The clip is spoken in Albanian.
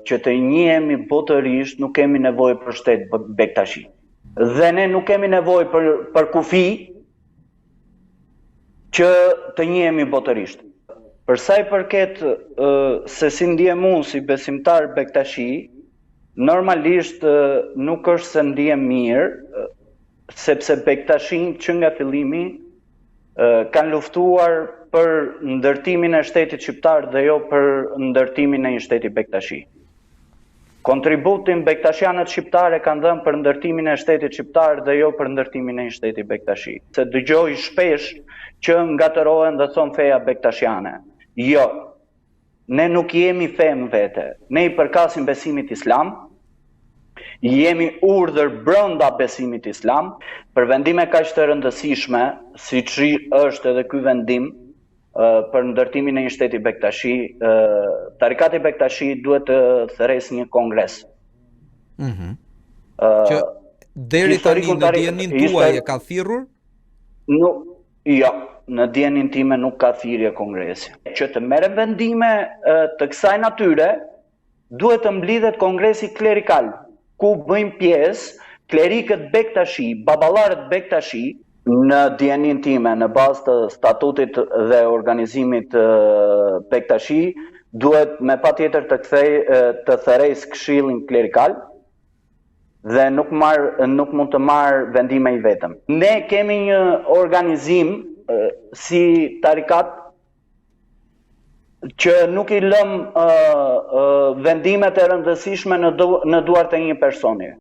që të njihemi botërisht, nuk kemi nevojë për shtet Bektashi. Dhe ne nuk kemi nevojë për kufi që të njihemi botërisht. Për sa i përket se si ndihem unë si besimtar Bektashi, normalisht nuk është se ndihem mirë, sepse Bektashin që nga fillimi kanë luftuar për ndërtimin e shtetit shqiptar dhe jo për ndërtimin e një shteti Bektashi. Kontributin bektashianët shqiptare kanë dhënë për ndërtimin e shtetit shqiptar dhe jo për ndërtimin e një shteti Bektashi. Se dëgjoj shpesh që ngatërohen dhe thon feja bektashiane. Jo, ne nuk jemi femë vete, ne i përkasim besimit islam, jemi urdhër brenda besimit islam, për vendime kaq të rëndësishme, siç është edhe ky vendim, për ndërtimin e një shteti Bektashi, Tarikati Bektashi duhet të thërresë një kongres. Që deri tani në dijenin tuaj e ka thirrur? Jo, në dijenin time nuk ka thirrje kongresi. Që të merren vendime të kësaj natyre, duhet të mblidhet kongresi klerikal, ku bëjmë pjesë klerikët Bektashi, baballarët Bektashi. Në dijenin time, në bazë të statutit dhe organizimit Bektashi, duhet me patjetër të thërresë këshillin klerikal dhe nuk mund të marr vendime i vetëm. Ne kemi një organizim si tarikat që nuk i lëm vendimet e rëndësishme në duart e një personi.